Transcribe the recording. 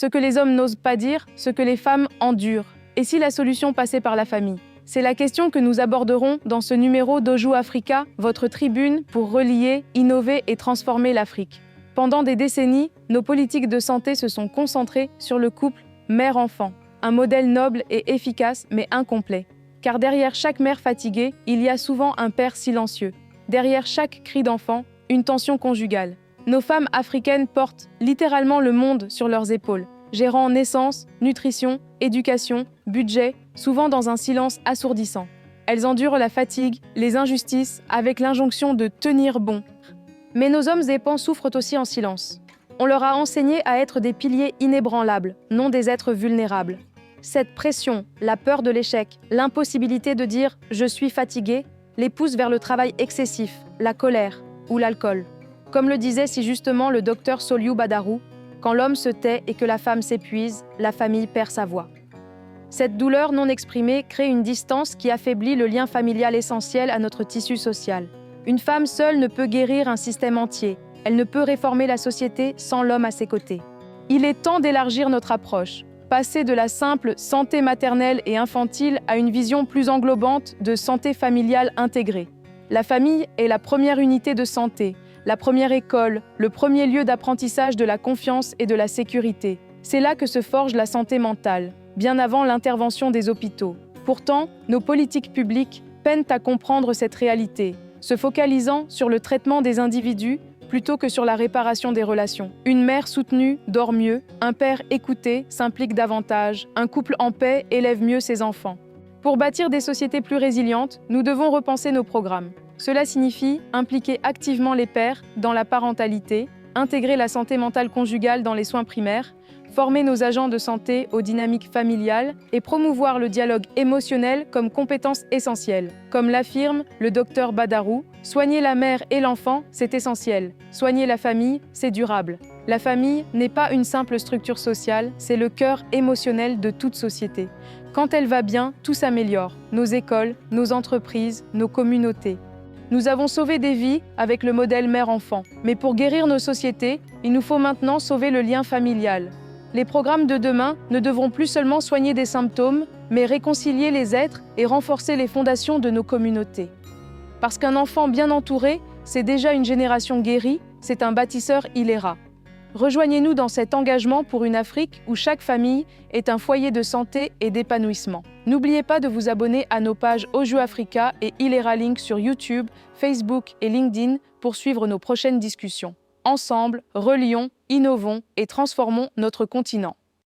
ce que les hommes n'osent pas dire, ce que les femmes endurent. Et si la solution passait par la famille? C'est la question que nous aborderons dans ce numéro d'Oju Africa, votre tribune pour relier, innover et transformer l'Afrique. Pendant des décennies, nos politiques de santé se sont concentrées sur le couple mère-enfant, un modèle noble et efficace mais incomplet. Car derrière chaque mère fatiguée, il y a souvent un père silencieux. Derrière chaque cri d'enfant, une tension conjugale. Nos femmes africaines portent littéralement le monde sur leurs épaules, gérant naissance, nutrition, éducation, budget, souvent dans un silence assourdissant. Elles endurent la fatigue, les injustices, avec l'injonction de tenir bon. Mais nos hommes épans souffrent aussi en silence. On leur a enseigné à être des piliers inébranlables, non des êtres vulnérables. Cette pression, la peur de l'échec, l'impossibilité de dire « je suis fatigué » les pousse vers le travail excessif, la colère ou l'alcool. Comme le disait si justement le docteur Soliou Badarou, quand l'homme se tait et que la femme s'épuise, la famille perd sa voix. Cette douleur non exprimée crée une distance qui affaiblit le lien familial essentiel à notre tissu social. Une femme seule ne peut guérir un système entier. Elle ne peut réformer la société sans l'homme à ses côtés. Il est temps d'élargir notre approche, passer de la simple santé maternelle et infantile à une vision plus englobante de santé familiale intégrée. La famille est la première unité de santé, la première école, le premier lieu d'apprentissage de la confiance et de la sécurité. C'est là que se forge la santé mentale, bien avant l'intervention des hôpitaux. Pourtant, nos politiques publiques peinent à comprendre cette réalité, se focalisant sur le traitement des individus plutôt que sur la réparation des relations. Une mère soutenue dort mieux, un père écouté s'implique davantage, un couple en paix élève mieux ses enfants. Pour bâtir des sociétés plus résilientes, nous devons repenser nos programmes. Cela signifie impliquer activement les pères dans la parentalité, intégrer la santé mentale conjugale dans les soins primaires, former nos agents de santé aux dynamiques familiales et promouvoir le dialogue émotionnel comme compétence essentielle. Comme l'affirme le docteur Badarou, soigner la mère et l'enfant, c'est essentiel. Soigner la famille, c'est durable. La famille n'est pas une simple structure sociale, c'est le cœur émotionnel de toute société. Quand elle va bien, tout s'améliore. Nos écoles, nos entreprises, nos communautés. Nous avons sauvé des vies avec le modèle mère-enfant. Mais pour guérir nos sociétés, il nous faut maintenant sauver le lien familial. Les programmes de demain ne devront plus seulement soigner des symptômes, mais réconcilier les êtres et renforcer les fondations de nos communautés. Parce qu'un enfant bien entouré, c'est déjà une génération guérie, c'est un bâtisseur ILERA. Rejoignez-nous dans cet engagement pour une Afrique où chaque famille est un foyer de santé et d'épanouissement. N'oubliez pas de vous abonner à nos pages Oju Africa et ILERA Link sur YouTube, Facebook et LinkedIn pour suivre nos prochaines discussions. Ensemble, relions, innovons et transformons notre continent.